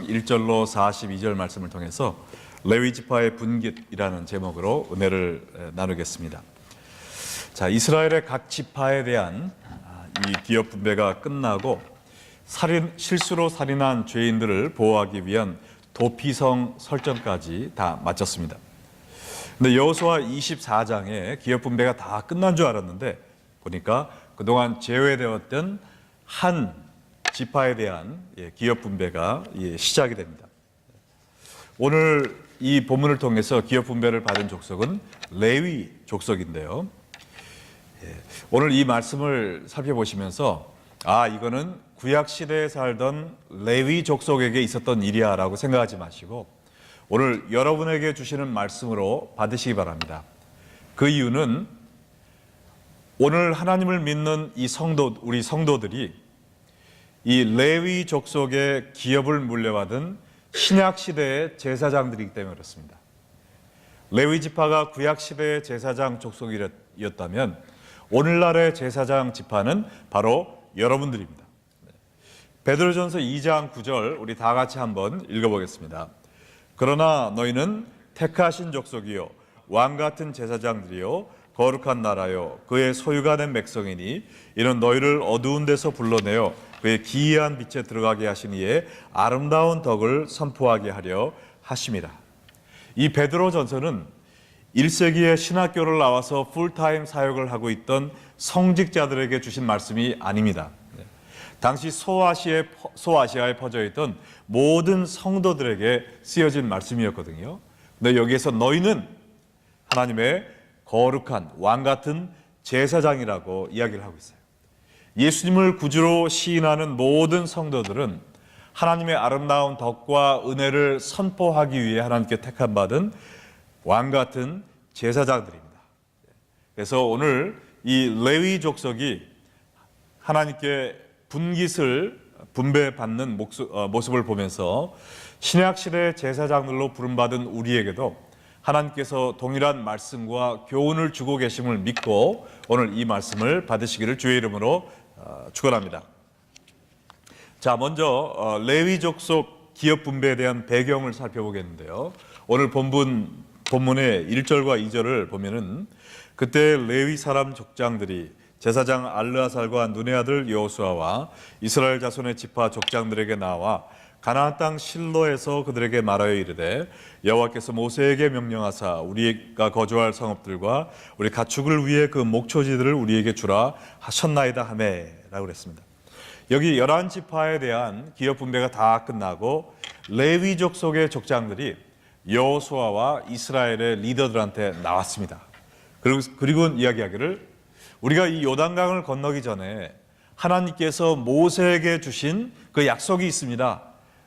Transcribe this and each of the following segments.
5장 1절로 42절 말씀을 통해서 레위 지파의 분깃이라는 제목으로 은혜를 나누겠습니다. 자, 이스라엘의 각 지파에 대한 이 기업 분배가 끝나고 실수로 살인한 죄인들을 보호하기 위한 도피성 설정까지 다 마쳤습니다. 근데 여호수아 24장에 기업 분배가 다 끝난 줄 알았는데 보니까 그동안 제외되었던 한 지파에 대한 기업 분배가 시작이 됩니다. 오늘 이 본문을 통해서 기업 분배를 받은 족속은 레위 족속인데요. 오늘 이 말씀을 살펴보시면서 이거는 구약 시대에 살던 레위 족속에게 있었던 일이야 라고 생각하지 마시고 오늘 여러분에게 주시는 말씀으로 받으시기 바랍니다. 그 이유는 오늘 하나님을 믿는 우리 성도들이 이 레위 족속의 기업을 물려받은 신약 시대의 제사장들이기 때문에 그렇습니다. 레위 지파가 구약 시대의 제사장 족속이었다면 오늘날의 제사장 지파는 바로 여러분들입니다. 베드로전서 2장 9절 우리 다 같이 한번 읽어보겠습니다. 그러나 너희는 택하신 족속이요 왕 같은 제사장들이요 거룩한 나라요 그의 소유가 된 백성이니 이는 너희를 어두운 데서 불러내어 그의 기이한 빛에 들어가게 하신 이의 아름다운 덕을 선포하게 하려 하심이라. 이 베드로전서는 1세기에 신학교를 나와서 풀타임 사역을 하고 있던 성직자들에게 주신 말씀이 아닙니다. 당시 소아시아에 퍼져 있던 모든 성도들에게 쓰여진 말씀이었거든요. 근데 여기에서 너희는 하나님의 거룩한 왕 같은 제사장이라고 이야기를 하고 있어요. 예수님을 구주로 시인하는 모든 성도들은 하나님의 아름다운 덕과 은혜를 선포하기 위해 하나님께 택함받은 왕 같은 제사장들입니다. 그래서 오늘 이 레위 족속이 하나님께 분깃을 분배받는 모습을 보면서 신약시대의 제사장들로 부름받은 우리에게도 하나님께서 동일한 말씀과 교훈을 주고 계심을 믿고 오늘 이 말씀을 받으시기를 주의 이름으로 축원합니다. 자, 먼저 레위 족속 기업 분배에 대한 배경을 살펴보겠는데요. 오늘 본문의 1절과 2절을 보면은 그때 레위 사람 족장들이 제사장 알르아살과 눈의 아들 여호수아와 이스라엘 자손의 지파 족장들에게 나와 가나안 땅 실로에서 그들에게 말하여 이르되 여호와께서 모세에게 명령하사 우리가 거주할 성읍들과 우리 가축을 위해 그 목초지들을 우리에게 주라 하셨나이다 하매라고 그랬습니다. 여기 11지파에 대한 기업 분배가 다 끝나고 레위 족속의 족장들이 여호수아와 이스라엘의 리더들한테 나왔습니다. 그리고 이야기하기를 우리가 이 요단강을 건너기 전에 하나님께서 모세에게 주신 그 약속이 있습니다.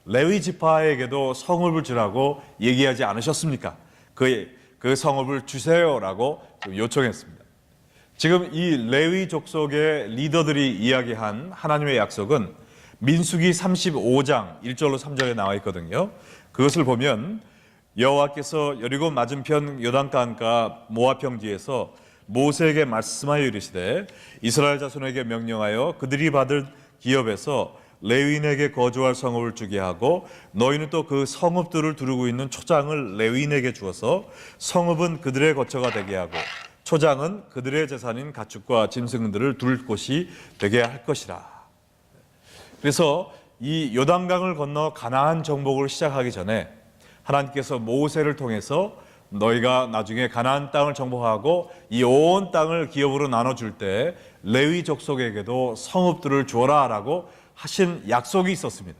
레위 지파에게도 성읍을 주라고 얘기하지 않으셨습니까? 그 성읍을 주세요라고 요청했습니다. 지금 이 레위 족속의 리더들이 이야기한 하나님의 약속은 민수기 35장 1절로 3절에 나와 있거든요. 그것을 보면 여호와께서 여리고 맞은편 요단강가 모압 평지에서 모세에게 말씀하여 이르시되 이스라엘 자손에게 명령하여 그들이 받을 기업에서 레위인에게 거주할 성읍을 주게 하고 너희는 또 그 성읍들을 두르고 있는 초장을 레위인에게 주어서 성읍은 그들의 거처가 되게 하고 초장은 그들의 재산인 가축과 짐승들을 둘 곳이 되게 할 것이라. 그래서 이 요단강을 건너 가나안 정복을 시작하기 전에 하나님께서 모세를 통해서 너희가 나중에 가나안 땅을 정복하고 이 온 땅을 기업으로 나눠줄 때 레위 족속에게도 성읍들을 주어라 라고 하신 약속이 있었습니다.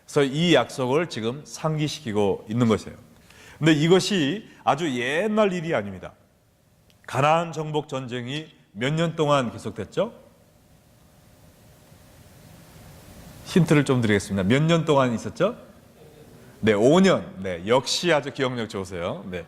그래서 이 약속을 지금 상기시키고 있는 것이에요. 근데 이것이 아주 옛날 일이 아닙니다. 가나안 정복 전쟁이 몇 년 동안 계속됐죠? 힌트를 좀 드리겠습니다. 몇 년 동안 있었죠? 네, 5년. 네, 역시 아주 기억력 좋으세요. 네,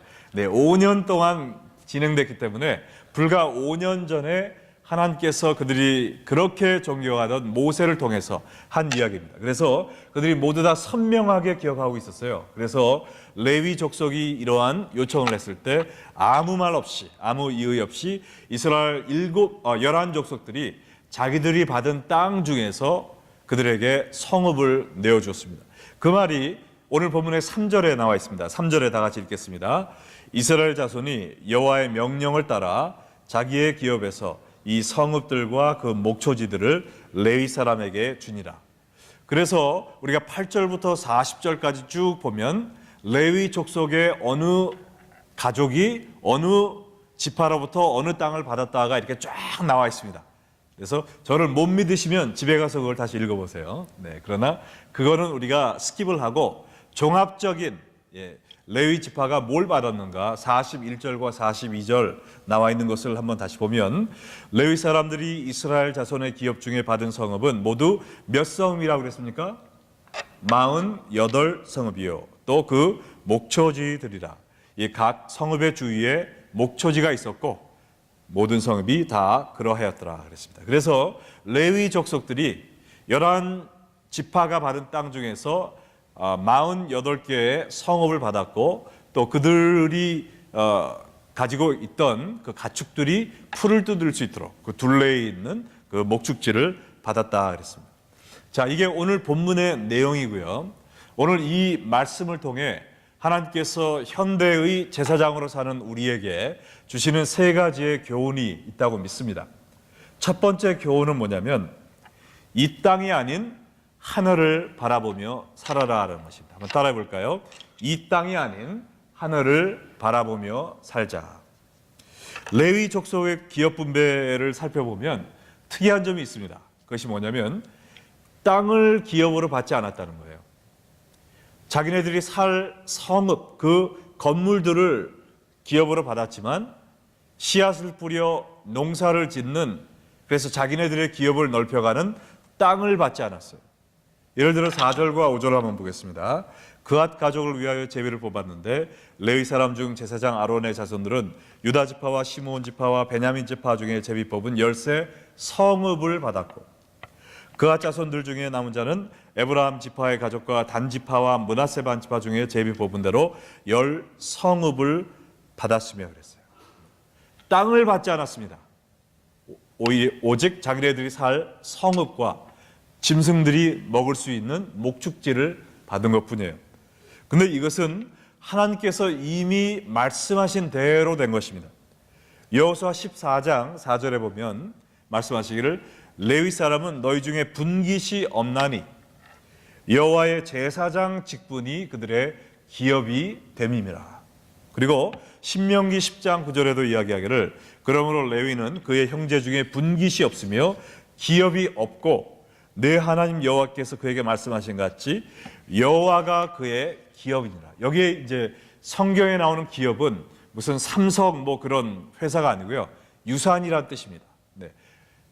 5년 동안 진행됐기 때문에 불과 5년 전에 하나님께서 그들이 그렇게 존경하던 모세를 통해서 한 이야기입니다. 그래서 그들이 모두 다 선명하게 기억하고 있었어요. 그래서 레위 족속이 이러한 요청을 했을 때 아무 말 없이, 아무 이의 없이 이스라엘 11족속들이 자기들이 받은 땅 중에서 그들에게 성읍을 내어주었습니다. 그 말이 오늘 본문의 3절에 나와 있습니다. 3절에 다 같이 읽겠습니다. 이스라엘 자손이 여호와의 명령을 따라 자기의 기업에서 이 성읍들과 그 목초지들을 레위 사람에게 주니라. 그래서 우리가 8절부터 40절까지 쭉 보면 레위 족속의 어느 가족이 어느 지파로부터 어느 땅을 받았다가 이렇게 쫙 나와 있습니다. 그래서 저를 못 믿으시면 집에 가서 그걸 다시 읽어보세요. 네, 그러나 그거는 우리가 스킵을 하고 종합적인 레위 지파가 뭘 받았는가 41절과 42절 나와 있는 것을 한번 다시 보면 레위 사람들이 이스라엘 자손의 기업 중에 받은 성읍은 모두 몇 성읍이라고 그랬습니까? 48성읍이요. 또 그 목초지들이라. 이 각 성읍의 주위에 목초지가 있었고 모든 성읍이 다 그러하였더라 그랬습니다. 그래서 레위 족속들이 11지파가 받은 땅 중에서 48개의 성읍을 받았고 또 그들이 가지고 있던 그 가축들이 풀을 뜯을 수 있도록 그 둘레에 있는 그 목축지를 받았다 그랬습니다. 자, 이게 오늘 본문의 내용이고요. 오늘 이 말씀을 통해 하나님께서 현대의 제사장으로 사는 우리에게 주시는 세 가지의 교훈이 있다고 믿습니다. 첫 번째 교훈은 뭐냐면 이 땅이 아닌 하늘을 바라보며 살아라라는 것입니다. 한번 따라해 볼까요? 이 땅이 아닌 하늘을 바라보며 살자. 레위 족속의 기업 분배를 살펴보면 특이한 점이 있습니다. 그것이 뭐냐면 땅을 기업으로 받지 않았다는 거예요. 자기네들이 살 성읍, 그 건물들을 기업으로 받았지만 씨앗을 뿌려 농사를 짓는, 그래서 자기네들의 기업을 넓혀가는 땅을 받지 않았어요. 예를 들어 4절과 5절을 한번 보겠습니다. 그앗 가족을 위하여 제비를 뽑았는데 레위 사람 중 제사장 아론의 자손들은 유다 지파와 시므온 지파와 베냐민 지파 중에 제비 뽑은 10세 성읍을 받았고 그앗 자손들 중에 남은 자는 에브라임 지파의 가족과 단 지파와 므낫세 반 지파 중에 제비 뽑은 대로 10성읍을 받았으며 그랬어요. 땅을 받지 않았습니다. 오직 자기네들이 살 성읍과 짐승들이 먹을 수 있는 목축지를 받은 것뿐이에요. 근데 이것은 하나님께서 이미 말씀하신 대로 된 것입니다. 여호수아 14장 4절에 보면 말씀하시기를 레위 사람은 너희 중에 분깃이 없나니 여호와의 제사장 직분이 그들의 기업이 됨이니라. 그리고 신명기 10장 9절에도 이야기하기를 그러므로 레위는 그의 형제 중에 분깃이 없으며 기업이 없고 내 하나님 여호와께서 그에게 말씀하신 것 같이 여호와가 그의 기업이니라. 여기에 이제 성경에 나오는 기업은 무슨 삼성 뭐 그런 회사가 아니고요, 유산이란 뜻입니다. 네.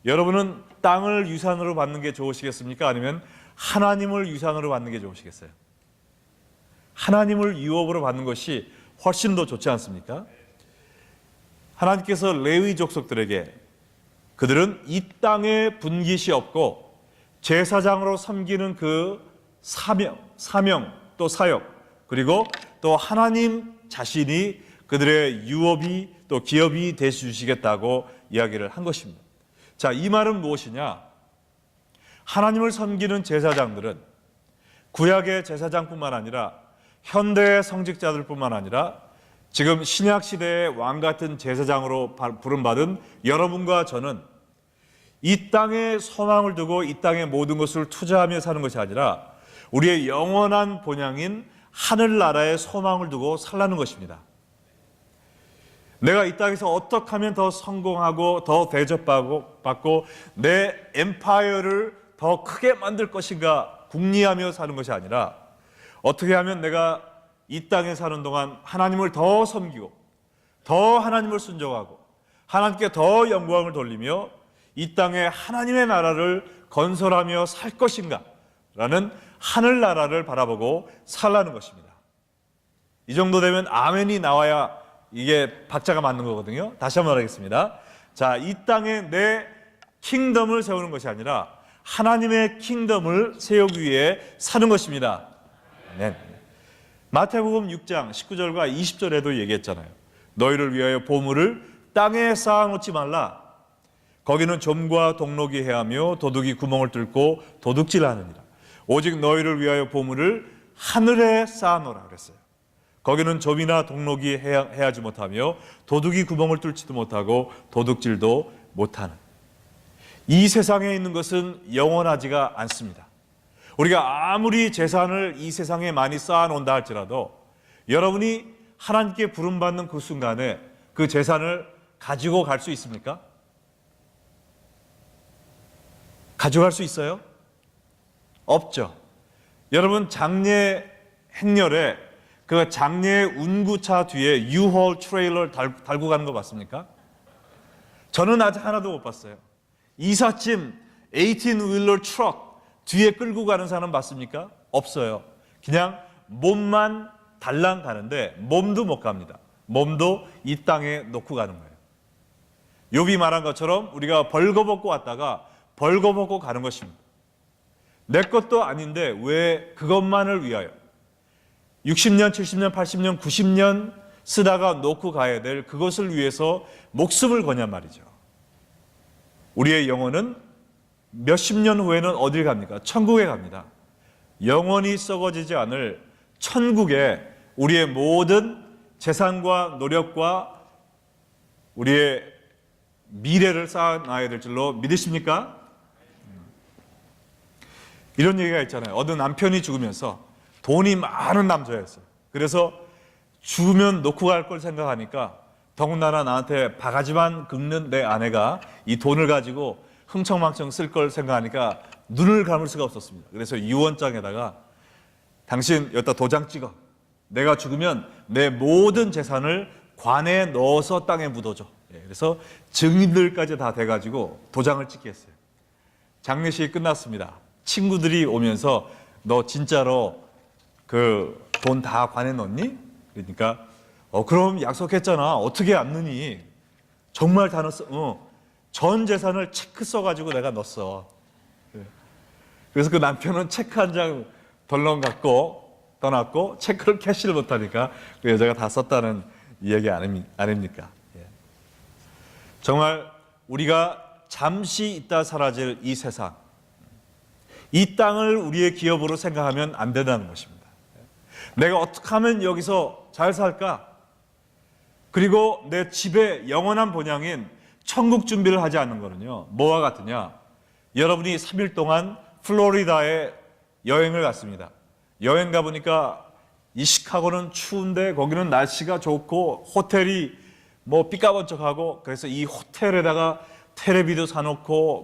여러분은 땅을 유산으로 받는 게 좋으시겠습니까? 아니면 하나님을 유산으로 받는 게 좋으시겠어요? 하나님을 유업으로 받는 것이 훨씬 더 좋지 않습니까? 하나님께서 레위 족속들에게 그들은 이 땅에 분깃이 없고 제사장으로 섬기는 그 사명 또 사역, 그리고 또 하나님 자신이 그들의 유업이 또 기업이 되시겠다고 이야기를 한 것입니다. 자, 이 말은 무엇이냐? 하나님을 섬기는 제사장들은 구약의 제사장뿐만 아니라 현대의 성직자들뿐만 아니라 지금 신약 시대의 왕 같은 제사장으로 부름받은 여러분과 저는 이 땅에 소망을 두고 이 땅의 모든 것을 투자하며 사는 것이 아니라 우리의 영원한 본향인 하늘나라에 소망을 두고 살라는 것입니다. 내가 이 땅에서 어떻게 하면 더 성공하고 더 대접받고 내 엠파이어를 더 크게 만들 것인가 궁리하며 사는 것이 아니라 어떻게 하면 내가 이 땅에 사는 동안 하나님을 더 섬기고 더 하나님을 순종하고 하나님께 더 영광을 돌리며 이 땅에 하나님의 나라를 건설하며 살 것인가 라는 하늘나라를 바라보고 살라는 것입니다. 이 정도 되면 아멘이 나와야 이게 박자가 맞는 거거든요. 다시 한번 하겠습니다. 자, 이 땅에 내 킹덤을 세우는 것이 아니라 하나님의 킹덤을 세우기 위해 사는 것입니다. 아멘. 마태복음 6장 19절과 20절에도 얘기했잖아요. 너희를 위하여 보물을 땅에 쌓아놓지 말라. 거기는 좀과 동록이 해하며 도둑이 구멍을 뚫고 도둑질하느니라. 오직 너희를 위하여 보물을 하늘에 쌓아놓으라 그랬어요. 거기는 좀이나 동록이 해하지 못하며 도둑이 구멍을 뚫지도 못하고 도둑질도 못하는, 이 세상에 있는 것은 영원하지가 않습니다. 우리가 아무리 재산을 이 세상에 많이 쌓아놓는다 할지라도 여러분이 하나님께 부름받는 그 순간에 그 재산을 가지고 갈 수 있습니까? 가져갈 수 있어요? 없죠. 여러분, 장례 행렬에 그 장례 운구차 뒤에 U-Haul 트레일러 달고 가는 거 봤습니까? 저는 아직 하나도 못 봤어요. 이삿짐 18휠러 트럭 뒤에 끌고 가는 사람 봤습니까? 없어요. 그냥 몸만 달랑 가는데 몸도 못 갑니다. 몸도 이 땅에 놓고 가는 거예요. 욥이 말한 것처럼 우리가 벌거벗고 왔다가 벌거벗고 가는 것입니다. 내 것도 아닌데 왜 그것만을 위하여 60년, 70년, 80년, 90년 쓰다가 놓고 가야 될 그것을 위해서 목숨을 거냔 말이죠. 우리의 영혼은 몇십 년 후에는 어딜 갑니까? 천국에 갑니다. 영원히 썩어지지 않을 천국에 우리의 모든 재산과 노력과 우리의 미래를 쌓아놔야 될 줄로 믿으십니까? 이런 얘기가 있잖아요. 어느 남편이 죽으면서 돈이 많은 남자였어요. 그래서 죽으면 놓고 갈 걸 생각하니까 더군다나 나한테 바가지만 긁는 내 아내가 이 돈을 가지고 흥청망청 쓸 걸 생각하니까 눈을 감을 수가 없었습니다. 그래서 유언장에다가 당신 여기다 도장 찍어. 내가 죽으면 내 모든 재산을 관에 넣어서 땅에 묻어줘. 그래서 증인들까지 다 돼가지고 도장을 찍게 했어요. 장례식이 끝났습니다. 친구들이 오면서 너 진짜로 그 돈 다 관에 넣니? 그러니까 그럼 약속했잖아. 어떻게 안 넣니? 정말 다 넣었어. 전 재산을 체크 써가지고 내가 넣었어. 그래서 그 남편은 체크 한 장 덜렁 갖고 떠났고 체크를 캐시를 못하니까 그 여자가 다 썼다는 이야기 아닙니까? 정말 우리가 잠시 있다 사라질 이 세상, 이 땅을 우리의 기업으로 생각하면 안 된다는 것입니다. 내가 어떻게 하면 여기서 잘 살까? 그리고 내 집의 영원한 본향인 천국 준비를 하지 않는 거는요, 뭐와 같으냐? 여러분이 3일 동안 플로리다에 여행을 갔습니다. 여행 가보니까 이 시카고는 추운데 거기는 날씨가 좋고 호텔이 뭐 삐까번쩍하고, 그래서 이 호텔에다가 텔레비도 사놓고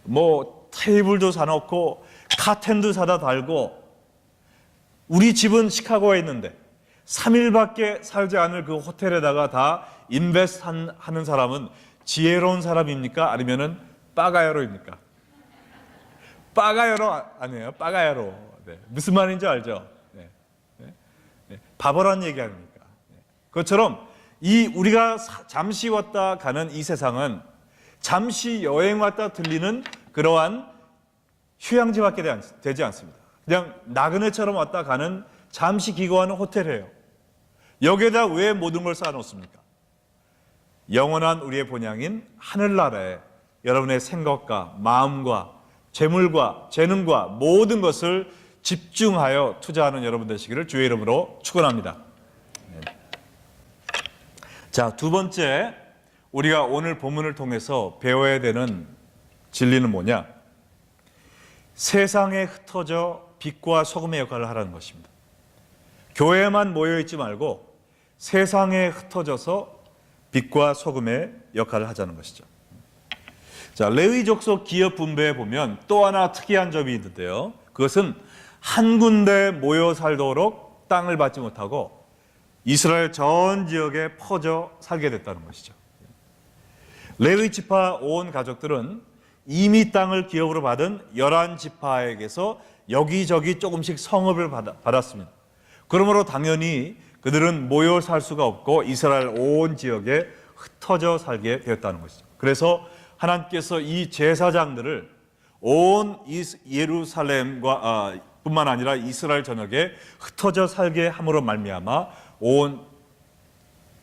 뭐 테이블도 사놓고 카텐도 사다 달고, 우리 집은 시카고에 있는데 3일밖에 살지 않을 그 호텔에다가 다 인베스트 하는 사람은 지혜로운 사람입니까? 아니면은 빠가야로입니까? 빠가야로 아니에요. 빠가야로. 네. 무슨 말인지 알죠? 네. 바보란 얘기 아닙니까? 그것처럼 이 우리가 잠시 왔다 가는 이 세상은 잠시 여행 왔다 들리는 그러한 휴양지밖에 되지 않습니다. 그냥 나그네처럼 왔다 가는 잠시 기거하는 호텔이에요. 여기에다 왜 모든 걸 쌓아놓습니까? 영원한 우리의 본향인 하늘나라에 여러분의 생각과 마음과 재물과 재능과 모든 것을 집중하여 투자하는 여러분 되시기를 주의 이름으로 축원합니다. 자, 두 번째, 우리가 오늘 본문을 통해서 배워야 되는 진리는 뭐냐? 세상에 흩어져 빛과 소금의 역할을 하라는 것입니다. 교회에만 모여있지 말고 세상에 흩어져서 빛과 소금의 역할을 하자는 것이죠. 자, 레위 족속 기업 분배에 보면 또 하나 특이한 점이 있는데요. 그것은 한 군데 모여 살도록 땅을 받지 못하고 이스라엘 전 지역에 퍼져 살게 됐다는 것이죠. 레위 지파 온 가족들은 이미 땅을 기업으로 받은 11지파에게서 여기저기 조금씩 성읍을 받았습니다. 그러므로 당연히 그들은 모여 살 수가 없고 이스라엘 온 지역에 흩어져 살게 되었다는 것이죠. 그래서 하나님께서 이 제사장들을 온 예루살렘과 뿐만 아니라 이스라엘 전역에 흩어져 살게 함으로 말미암아 온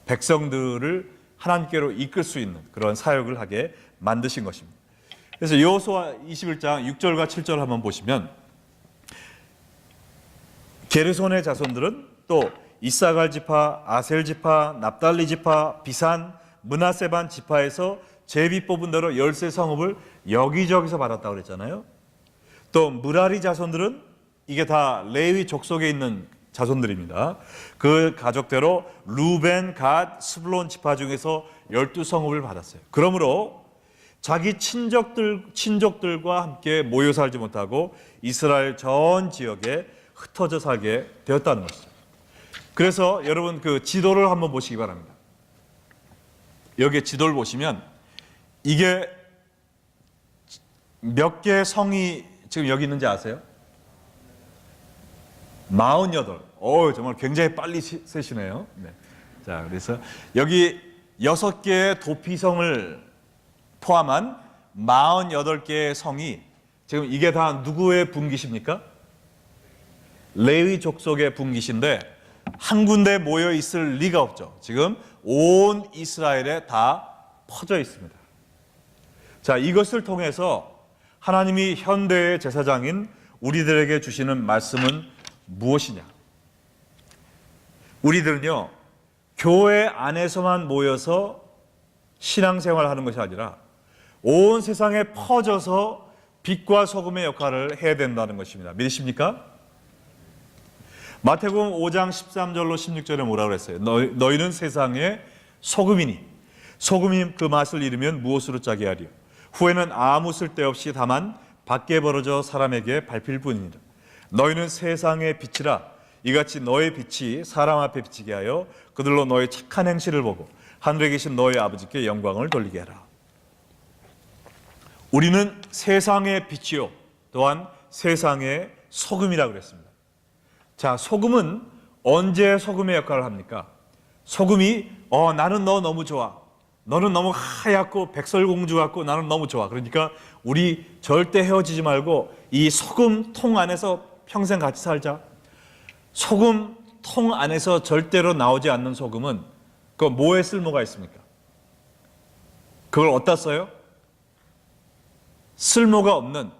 백성들을 하나님께로 이끌 수 있는 그런 사역을 하게 만드신 것입니다. 그래서 여호수아 21장 6절과 7절 한번 보시면 게르손의 자손들은 또 이사갈 지파, 아셀 지파, 납달리 지파, 비산, 므낫세 반 지파에서 제비 뽑은 대로 13성읍을 여기저기서 받았다고 그랬잖아요. 또 무라리 자손들은 이게 다 레위 족속에 있는 자손들입니다. 그 가족대로 루벤, 갓, 스불론 지파 중에서 12성읍을 받았어요. 그러므로 자기 친족들과 함께 모여 살지 못하고 이스라엘 전 지역에 흩어져 살게 되었다는 것이죠. 그래서 여러분 그 지도를 한번 보시기 바랍니다. 여기 지도를 보시면 이게 몇 개의 성이 지금 여기 있는지 아세요? 48. 정말 굉장히 빨리 세시네요. 네. 자, 그래서 여기 6개의 도피성을 포함한 48개의 성이 지금 이게 다 누구의 분깃입니까? 레위 족속의 분깃인데 한 군데 모여 있을 리가 없죠. 지금 온 이스라엘에 다 퍼져 있습니다. 자, 이것을 통해서 하나님이 현대의 제사장인 우리들에게 주시는 말씀은 무엇이냐? 우리들은요, 교회 안에서만 모여서 신앙생활을 하는 것이 아니라 온 세상에 퍼져서 빛과 소금의 역할을 해야 된다는 것입니다. 믿으십니까? 마태복음 5장 13절로 16절에 뭐라고 그랬어요? 너희는 세상의 소금이니 소금이 그 맛을 잃으면 무엇으로 짜게 하리요? 후에는 아무 쓸데없이 다만 밖에 벌어져 사람에게 밟힐 뿐이니라. 너희는 세상의 빛이라. 이같이 너의 빛이 사람 앞에 비치게 하여 그들로 너의 착한 행실을 보고 하늘에 계신 너희 아버지께 영광을 돌리게 하라. 우리는 세상의 빛이요 또한 세상의 소금이라고 그랬습니다. 자, 소금은 언제 소금의 역할을 합니까? 소금이 나는 너 너무 좋아. 너는 너무 하얗고 백설공주 같고 나는 너무 좋아. 그러니까 우리 절대 헤어지지 말고 이 소금 통 안에서 평생 같이 살자. 소금 통 안에서 절대로 나오지 않는 소금은 그 뭐에 쓸모가 있습니까? 그걸 어디다 써요? 쓸모가 없는,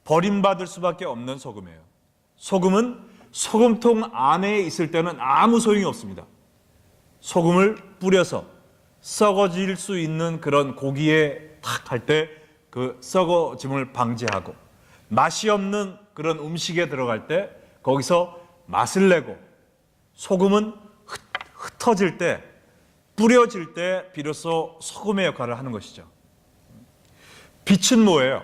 버림받을 수밖에 없는 소금이에요. 소금은 소금통 안에 있을 때는 아무 소용이 없습니다. 소금을 뿌려서 썩어질 수 있는 그런 고기에 탁 할 때 그 썩어짐을 방지하고, 맛이 없는 그런 음식에 들어갈 때 거기서 맛을 내고, 소금은 흩어질 때, 뿌려질 때 비로소 소금의 역할을 하는 것이죠. 빛은 뭐예요?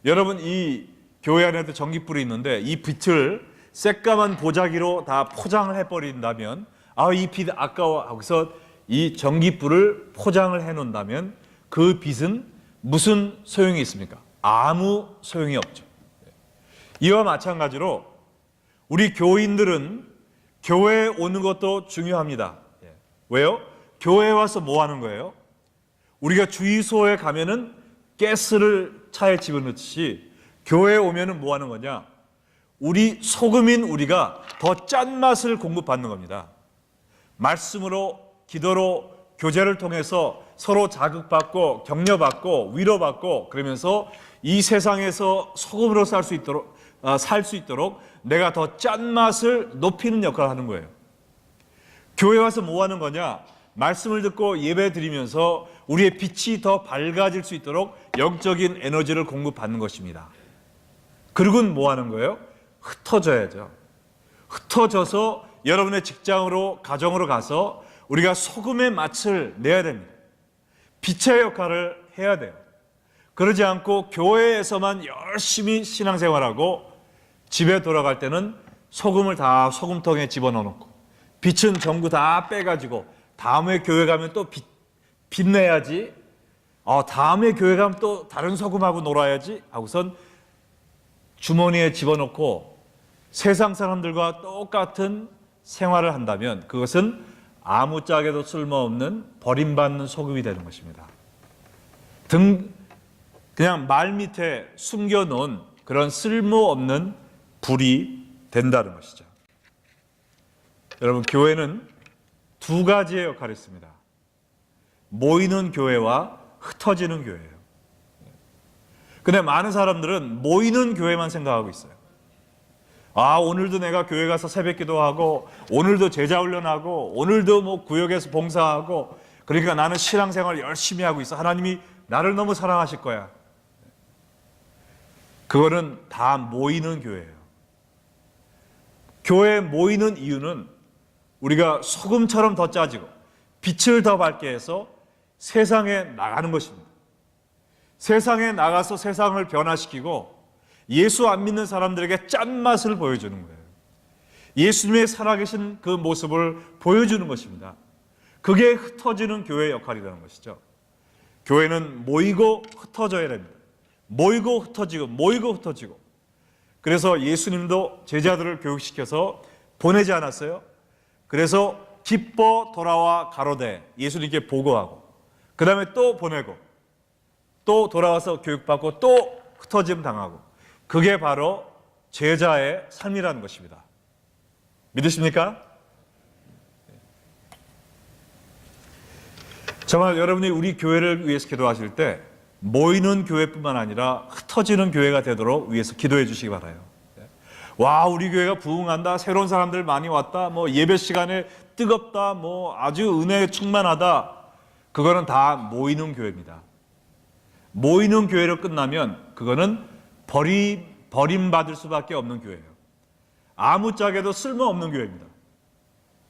여러분, 이 교회 안에도 전깃불이 있는데 이 빛을 새까만 보자기로 다 포장을 해버린다면, 이 빛 아까워 하고서 이 전깃불을 포장을 해놓는다면 그 빛은 무슨 소용이 있습니까? 아무 소용이 없죠. 이와 마찬가지로 우리 교인들은 교회에 오는 것도 중요합니다. 왜요? 교회에 와서 뭐 하는 거예요? 우리가 주유소에 가면은 가스를 차에 집어넣듯이 교회에 오면은 뭐 하는 거냐? 우리 소금인 우리가 더 짠맛을 공급받는 겁니다. 말씀으로, 기도로, 교제를 통해서 서로 자극받고 격려받고 위로받고, 그러면서 이 세상에서 소금으로 살 수 있도록 내가 더 짠맛을 높이는 역할을 하는 거예요. 교회 와서 뭐 하는 거냐? 말씀을 듣고 예배 드리면서 우리의 빛이 더 밝아질 수 있도록 영적인 에너지를 공급받는 것입니다. 그리고는 뭐 하는 거예요? 흩어져야죠. 흩어져서 여러분의 직장으로, 가정으로 가서 우리가 소금의 맛을 내야 됩니다. 빛의 역할을 해야 돼요. 그러지 않고 교회에서만 열심히 신앙생활하고 집에 돌아갈 때는 소금을 다 소금통에 집어넣어놓고 빛은 전부 다 빼가지고 다음에 교회 가면 또 빛내야지, 다음에 교회 가면 또 다른 소금하고 놀아야지 하고선 주머니에 집어넣고 세상 사람들과 똑같은 생활을 한다면 그것은 아무짝에도 쓸모없는 버림받는 소금이 되는 것입니다. 그냥 말 밑에 숨겨놓은 그런 쓸모없는 불이 된다는 것이죠. 여러분, 교회는 두 가지의 역할이 있습니다. 모이는 교회와 흩어지는 교회예요. 근데 많은 사람들은 모이는 교회만 생각하고 있어요. 오늘도 내가 교회 가서 새벽 기도하고, 오늘도 제자 훈련하고, 오늘도 뭐 구역에서 봉사하고, 그러니까 나는 신앙생활 열심히 하고 있어. 하나님이 나를 너무 사랑하실 거야. 그거는 다 모이는 교회예요. 교회에 모이는 이유는 우리가 소금처럼 더 짜지고 빛을 더 밝게 해서 세상에 나가는 것입니다. 세상에 나가서 세상을 변화시키고 예수 안 믿는 사람들에게 짠맛을 보여주는 거예요. 예수님의 살아계신 그 모습을 보여주는 것입니다. 그게 흩어지는 교회의 역할이라는 것이죠. 교회는 모이고 흩어져야 됩니다. 모이고 흩어지고 모이고 흩어지고. 그래서 예수님도 제자들을 교육시켜서 보내지 않았어요. 그래서 기뻐 돌아와 가로되 예수님께 보고하고, 그 다음에 또 보내고, 또 돌아와서 교육받고, 또 흩어짐 당하고. 그게 바로 제자의 삶이라는 것입니다. 믿으십니까? 정말 여러분이 우리 교회를 위해서 기도하실 때 모이는 교회뿐만 아니라 흩어지는 교회가 되도록 위해서 기도해 주시기 바라요. 와, 우리 교회가 부흥한다, 새로운 사람들 많이 왔다, 뭐 예배 시간에 뜨겁다, 뭐 아주 은혜에 충만하다. 그거는 다 모이는 교회입니다. 모이는 교회로 끝나면 그거는 버림받을 수밖에 없는 교회예요. 아무짝에도 쓸모없는 교회입니다.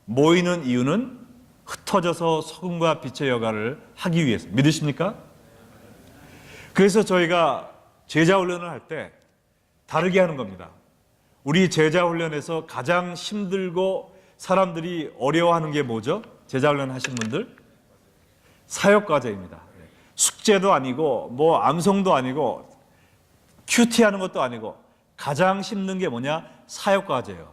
모이는 이유는 흩어져서 소금과 빛의 역할을 하기 위해서. 믿으십니까? 그래서 저희가 제자 훈련을 할 때 다르게 하는 겁니다. 우리 제자 훈련에서 가장 힘들고 사람들이 어려워하는 게 뭐죠? 제자 훈련 하신 분들? 사역과제입니다. 숙제도 아니고 뭐 암송도 아니고 큐티하는 것도 아니고 가장 힘든 게 뭐냐? 사역과제예요.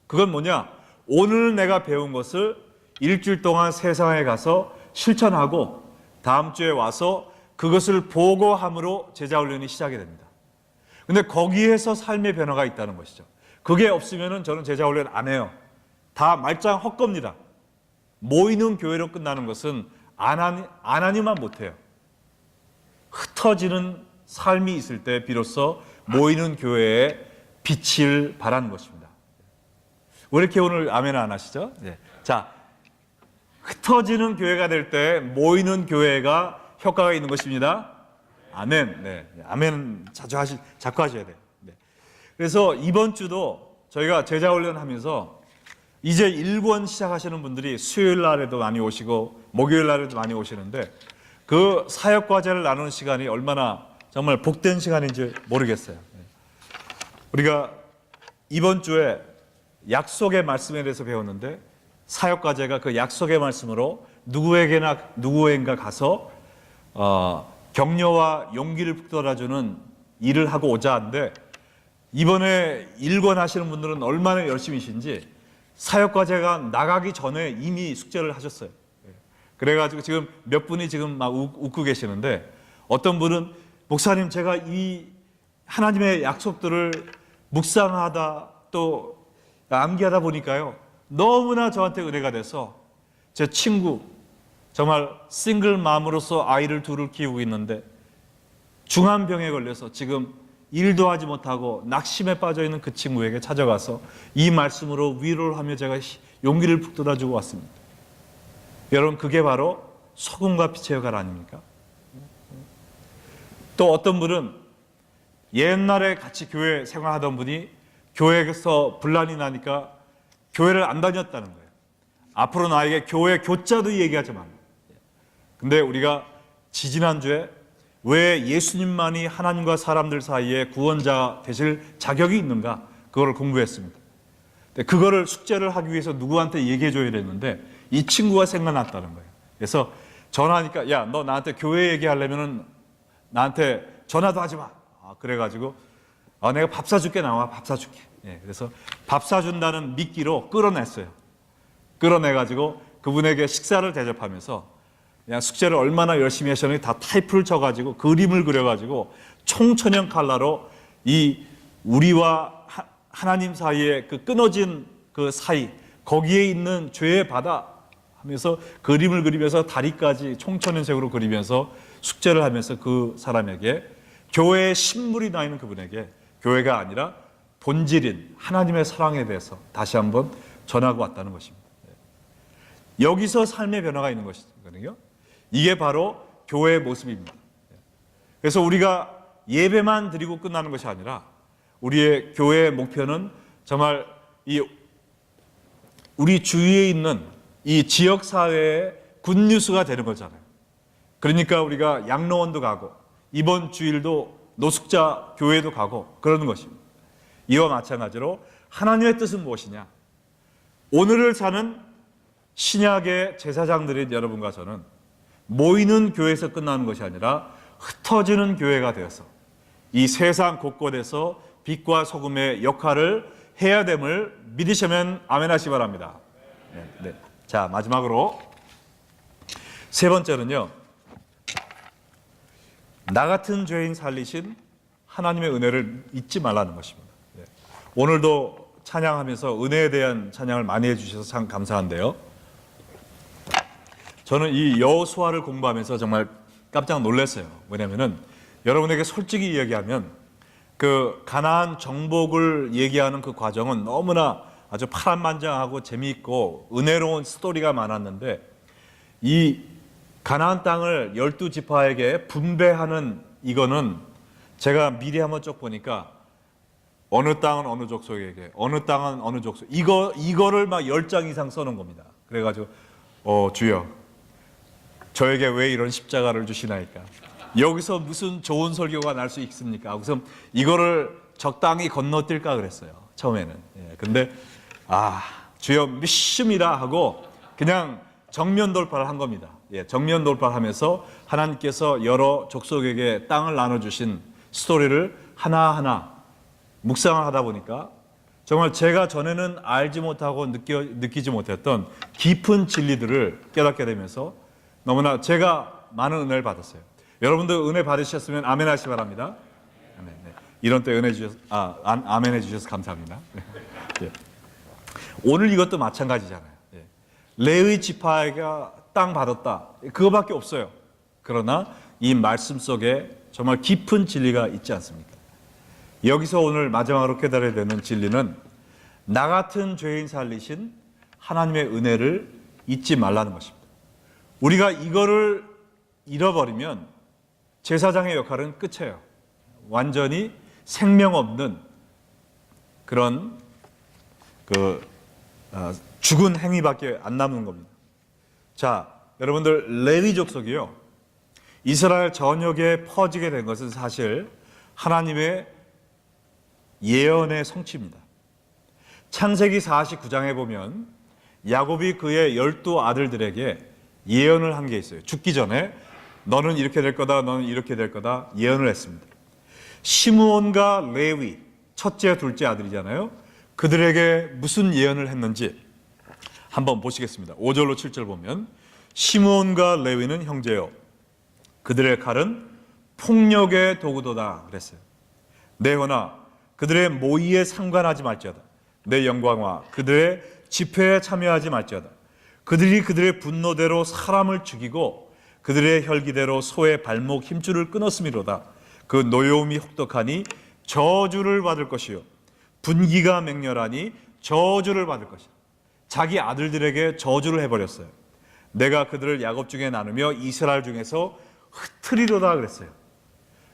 그건 뭐냐? 오늘 내가 배운 것을 일주일 동안 세상에 가서 실천하고 다음 주에 와서 그것을 보고함으로 제자훈련이 시작이 됩니다. 근데 거기에서 삶의 변화가 있다는 것이죠. 그게 없으면 저는 제자훈련 안 해요. 다 말짱 헛겁니다. 모이는 교회로 끝나는 것은 안 하니만 못해요. 흩어지는 삶이 있을 때 비로소 모이는 교회에 빛을 발하는 것입니다. 왜 이렇게 오늘 아멘 안 하시죠? 네. 자, 흩어지는 교회가 될 때 모이는 교회가 효과가 있는 것입니다. 아멘. 네. 아멘 자꾸 하셔야 돼요. 네. 그래서 이번 주도 저희가 제자훈련 하면서 이제 1권 시작하시는 분들이 수요일 날에도 많이 오시고 목요일 날에도 많이 오시는데 그 사역과제를 나누는 시간이 얼마나 정말 복된 시간인지 모르겠어요. 우리가 이번 주에 약속의 말씀에 대해서 배웠는데 사역과제가 그 약속의 말씀으로 누구에겐가 가서 격려와 용기를 북돋아주는 일을 하고 오자 하는데 이번에 1권 하시는 분들은 얼마나 열심히신지 사역과제가 나가기 전에 이미 숙제를 하셨어요. 그래가지고 지금 몇 분이 지금 막 웃고 계시는데 어떤 분은 목사님 제가 이 하나님의 약속들을 묵상하다 또 암기하다 보니까요 너무나 저한테 은혜가 돼서 제 친구 정말 싱글맘으로서 아이를 둘을 키우고 있는데 중환병에 걸려서 지금 일도 하지 못하고 낙심에 빠져있는 그 친구에게 찾아가서 이 말씀으로 위로를 하며 제가 용기를 북돋아주고 왔습니다. 여러분 그게 바로 소금과 빛의 역할 아닙니까? 또 어떤 분은 옛날에 같이 교회 생활하던 분이 교회에서 분란이 나니까 교회를 안 다녔다는 거예요. 앞으로 나에게 교회 교자도 얘기하지 말라. 근데 우리가 지지난주에 왜 예수님만이 하나님과 사람들 사이에 구원자 되실 자격이 있는가 그거를 공부했습니다. 그거를 숙제를 하기 위해서 누구한테 얘기해 줘야 되는데 이 친구가 생각났다는 거예요. 그래서 전화하니까 야, 너 나한테 교회 얘기하려면은 나한테 전화도 하지 마. 그래가지고 내가 밥 사줄게 나와 밥 사줄게. 그래서 밥 사준다는 미끼로 끌어냈어요. 끌어내가지고 그분에게 식사를 대접하면서 그냥 숙제를 얼마나 열심히 하셨는지 다 타이프를 쳐가지고 그림을 그려가지고 총천연 칼라로 이 우리와 하나님 사이에 그 끊어진 그 사이 거기에 있는 죄의 바다 하면서 그림을 그리면서 다리까지 총천연색으로 그리면서 숙제를 하면서 그 사람에게 교회에 신물이 나 있는 그분에게 교회가 아니라 본질인 하나님의 사랑에 대해서 다시 한번 전하고 왔다는 것입니다. 여기서 삶의 변화가 있는 것이거든요. 이게 바로 교회의 모습입니다. 그래서 우리가 예배만 드리고 끝나는 것이 아니라 우리의 교회의 목표는 정말 우리 주위에 있는 이 지역사회의 굿뉴스가 되는 거잖아요. 그러니까 우리가 양로원도 가고 이번 주일도 노숙자 교회도 가고 그러는 것입니다. 이와 마찬가지로 하나님의 뜻은 무엇이냐? 오늘을 사는 신약의 제사장들인 여러분과 저는 모이는 교회에서 끝나는 것이 아니라 흩어지는 교회가 되어서 이 세상 곳곳에서 빛과 소금의 역할을 해야 됨을 믿으시면 아멘 하시기 바랍니다. 네. 자, 마지막으로 세 번째는요, 나 같은 죄인 살리신 하나님의 은혜를 잊지 말라는 것입니다. 오늘도 찬양하면서 은혜에 대한 찬양을 많이 해주셔서 참 감사한데요, 저는 이 여호수아를 공부하면서 정말 깜짝 놀랐어요. 왜냐하면 여러분에게 솔직히 이야기하면 그 가나안 정복을 얘기하는 그 과정은 너무나 아주 파란만장하고 재미있고 은혜로운 스토리가 많았는데, 이 가나안 땅을 12지파에게 분배하는 이거는 제가 미리 한번 쭉 보니까 어느 땅은 어느 족속에게, 어느 땅은 어느 족속, 이거를 막 10장 이상 써놓은 겁니다. 그래가지고 주여 저에게 왜 이런 십자가를 주시나이까, 여기서 무슨 좋은 설교가 날 수 있습니까? 그래서 이거를 적당히 건너뛸까 그랬어요, 처음에는. 근데 주여 믿습니다 하고 그냥 정면 돌파를 한 겁니다. 정면 돌파를 하면서 하나님께서 여러 족속에게 땅을 나눠주신 스토리를 하나하나 묵상을 하다 보니까 정말 제가 전에는 알지 못하고 느끼지 못했던 깊은 진리들을 깨닫게 되면서 너무나 제가 많은 은혜를 받았어요. 여러분도 은혜 받으셨으면 아멘 하시기 바랍니다. 네. 이런 때 은혜 주셔서 아멘 해주셔서 감사합니다. 오늘 이것도 마찬가지잖아요. 레위 지파가 땅 받았다, 그거밖에 없어요. 그러나 이 말씀 속에 정말 깊은 진리가 있지 않습니까? 여기서 오늘 마지막으로 깨달아야 되는 진리는 나 같은 죄인 살리신 하나님의 은혜를 잊지 말라는 것입니다. 우리가 이거를 잃어버리면 제사장의 역할은 끝이에요. 완전히 생명 없는 그런 죽은 행위밖에 안 남는 겁니다. 자, 여러분들, 레위 족속이요, 이스라엘 전역에 퍼지게 된 것은 사실 하나님의 예언의 성취입니다. 창세기 49장에 보면 야곱이 그의 12 아들들에게 예언을 한 게 있어요. 죽기 전에 너는 이렇게 될 거다, 너는 이렇게 될 거다 예언을 했습니다. 시므온과 레위, 첫째 둘째 아들이잖아요. 그들에게 무슨 예언을 했는지 한번 보시겠습니다. 5절로 7절 보면 시므온과 레위는 형제요, 그들의 칼은 폭력의 도구도다 그랬어요. 내거나 그들의 모의에 상관하지 말지어다. 내 영광과 그들의 집회에 참여하지 말지어다. 그들이 그들의 분노대로 사람을 죽이고 그들의 혈기대로 소의 발목 힘줄을 끊었음이로다. 그 노여움이 혹독하니 저주를 받을 것이요, 분기가 맹렬하니 저주를 받을 것이다. 자기 아들들에게 저주를 해버렸어요. 내가 그들을 야곱 중에 나누며 이스라엘 중에서 흩트리로다 그랬어요.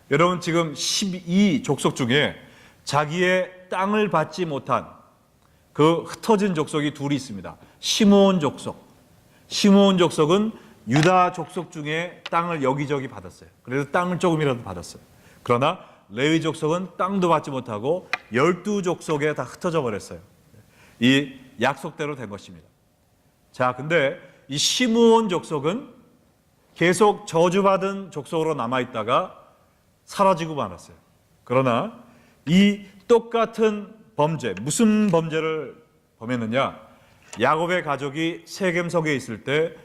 여러분, 지금 12족속 중에 자기의 땅을 받지 못한 그 흩어진 족속이 둘이 있습니다. 시므온 족속. 시므온 족속은 유다 족속 중에 땅을 여기저기 받았어요. 그래서 땅을 조금이라도 받았어요. 그러나 레위 족속은 땅도 받지 못하고 12족속에 다 흩어져 버렸어요. 이 약속대로 된 것입니다. 자, 근데 이 시므온 족속은 계속 저주받은 족속으로 남아있다가 사라지고 말았어요. 그러나 이 똑같은 범죄, 무슨 범죄를 범했느냐? 야곱의 가족이 세겜성에 있을 때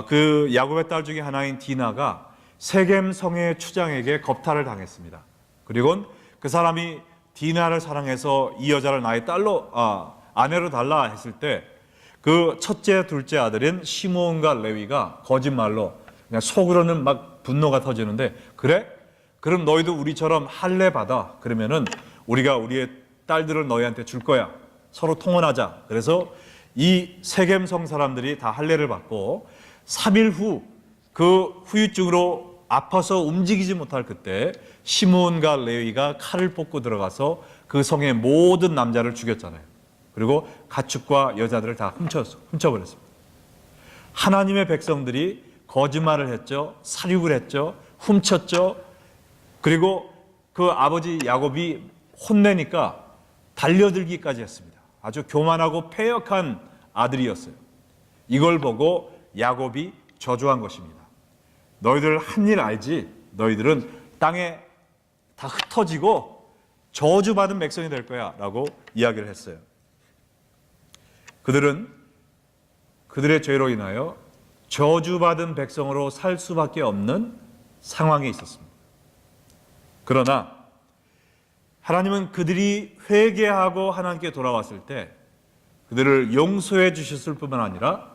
그 야곱의 딸 중에 하나인 디나가 세겜성의 추장에게 겁탈을 당했습니다. 그리고 그 사람이 디나를 사랑해서 이 여자를 나의 딸로 아내로 달라 했을 때 그 첫째 둘째 아들인 시므온과 레위가 거짓말로 그냥 속으로는 막 분노가 터지는데, 그래? 그럼 너희도 우리처럼 할례 받아. 그러면은 우리가 우리의 딸들을 너희한테 줄 거야. 서로 통혼하자. 그래서 이 세겜성 사람들이 다 할례를 받고 3일 후 그 후유증으로 아파서 움직이지 못할 그때 시므온과 레위가 칼을 뽑고 들어가서 그 성의 모든 남자를 죽였잖아요. 그리고 가축과 여자들을 다 훔쳐버렸습니다. 하나님의 백성들이 거짓말을 했죠. 살육을 했죠. 훔쳤죠. 그리고 그 아버지 야곱이 혼내니까 달려들기까지 했습니다. 아주 교만하고 패역한 아들이었어요. 이걸 보고 야곱이 저주한 것입니다. 너희들 한 일 알지? 너희들은 땅에 다 흩어지고 저주받은 백성이 될 거야 라고 이야기를 했어요. 그들은 그들의 죄로 인하여 저주받은 백성으로 살 수밖에 없는 상황에 있었습니다. 그러나 하나님은 그들이 회개하고 하나님께 돌아왔을 때 그들을 용서해 주셨을 뿐만 아니라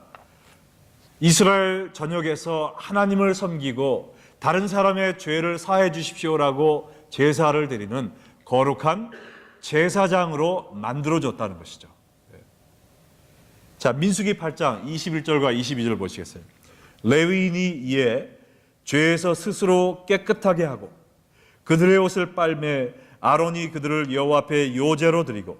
이스라엘 전역에서 하나님을 섬기고 다른 사람의 죄를 사해 주십시오라고 제사를 드리는 거룩한 제사장으로 만들어줬다는 것이죠. 자, 민수기 8장 21절과 22절 보시겠어요? 레위인이 이에 죄에서 스스로 깨끗하게 하고 그들의 옷을 빨매 아론이 그들을 여호와 앞에 요제로 드리고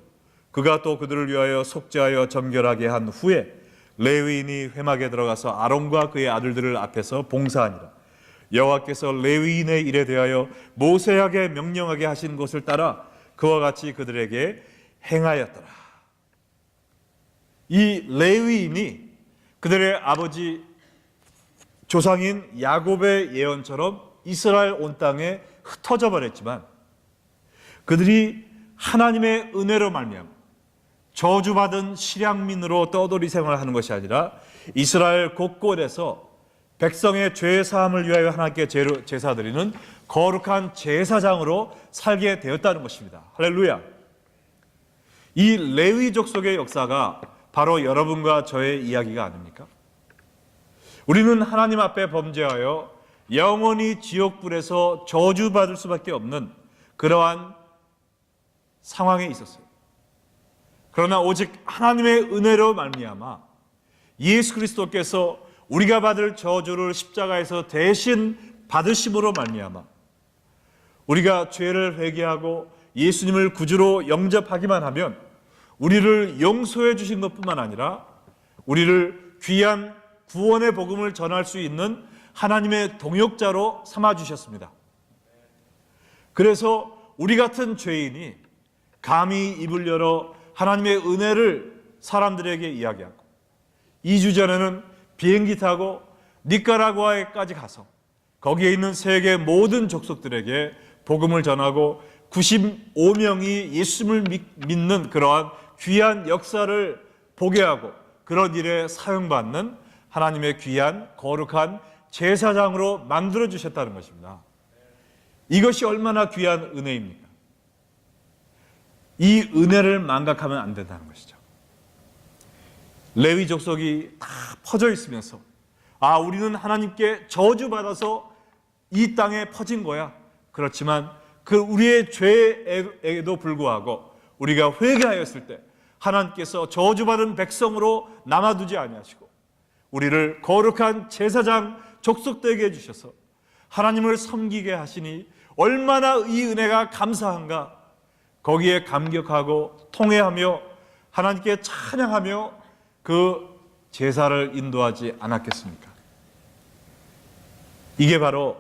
그가 또 그들을 위하여 속죄하여 정결하게 한 후에 레위인이 회막에 들어가서 아론과 그의 아들들을 앞에서 봉사하니라. 여호와께서 레위인의 일에 대하여 모세에게 명령하게 하신 것을 따라 그와 같이 그들에게 행하였더라. 이 레위인이 그들의 아버지 조상인 야곱의 예언처럼 이스라엘 온 땅에 흩어져 버렸지만 그들이 하나님의 은혜로 말미암아 저주받은 실향민으로 떠돌이 생활을 하는 것이 아니라 이스라엘 곳곳에서 백성의 죄 사함을 위하여 하나님께 제사 드리는 거룩한 제사장으로 살게 되었다는 것입니다. 할렐루야. 이 레위 족속의 역사가 바로 여러분과 저의 이야기가 아닙니까? 우리는 하나님 앞에 범죄하여 영원히 지옥불에서 저주받을 수밖에 없는 그러한 상황에 있었어요. 그러나 오직 하나님의 은혜로 말미암아 예수 그리스도께서 우리가 받을 저주를 십자가에서 대신 받으심으로 말미암아 우리가 죄를 회개하고 예수님을 구주로 영접하기만 하면 우리를 용서해 주신 것뿐만 아니라 우리를 귀한 구원의 복음을 전할 수 있는 하나님의 동역자로 삼아 주셨습니다. 그래서 우리 같은 죄인이 감히 입을 열어 하나님의 은혜를 사람들에게 이야기하고 2주 전에는 비행기 타고 니카라구아에까지 가서 거기에 있는 세계 모든 족속들에게 복음을 전하고 95명이 예수님을 믿는 그러한 귀한 역사를 보게 하고 그런 일에 사용받는 하나님의 귀한 거룩한 제사장으로 만들어 주셨다는 것입니다. 이것이 얼마나 귀한 은혜입니까? 이 은혜를 망각하면 안 된다는 것이죠. 레위 족속이 다 퍼져 있으면서 우리는 하나님께 저주받아서 이 땅에 퍼진 거야. 그렇지만 그 우리의 죄에도 불구하고 우리가 회개하였을 때 하나님께서 저주받은 백성으로 남아두지 아니하시고 우리를 거룩한 제사장 족속되게 해주셔서 하나님을 섬기게 하시니 얼마나 이 은혜가 감사한가. 거기에 감격하고 통회하며 하나님께 찬양하며 그 제사를 인도하지 않았겠습니까? 이게 바로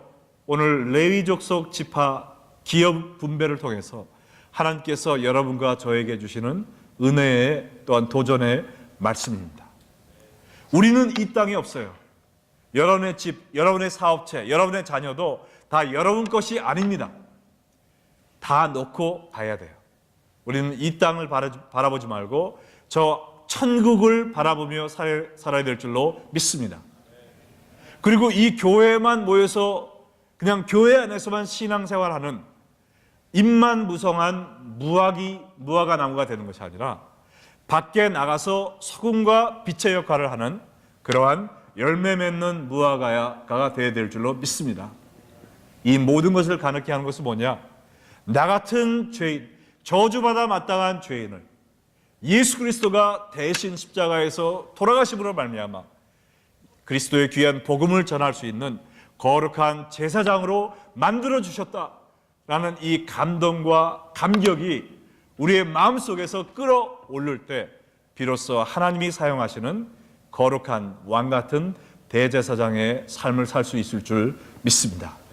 오늘 레위 족속 지파 기업 분배를 통해서 하나님께서 여러분과 저에게 주시는 은혜의 또한 도전의 말씀입니다. 우리는 이 땅에 없어요. 여러분의 집, 여러분의 사업체, 여러분의 자녀도 다 여러분 것이 아닙니다. 다 놓고 가야 돼요. 우리는 이 땅을 바라보지 말고 저 천국을 바라보며 살아야 될 줄로 믿습니다. 그리고 이 교회에만 모여서 그냥 교회 안에서만 신앙생활하는 입만 무성한 무화과 나무가 되는 것이 아니라 밖에 나가서 소금과 빛의 역할을 하는 그러한 열매 맺는 무화과가 되어야 될 줄로 믿습니다. 이 모든 것을 가능케 하는 것은 뭐냐? 나 같은 죄인, 저주받아 마땅한 죄인을 예수 그리스도가 대신 십자가에서 돌아가심으로 말미암아 그리스도의 귀한 복음을 전할 수 있는 거룩한 제사장으로 만들어 주셨다라는 이 감동과 감격이 우리의 마음속에서 끌어올릴 때 비로소 하나님이 사용하시는 거룩한 왕 같은 대제사장의 삶을 살 수 있을 줄 믿습니다.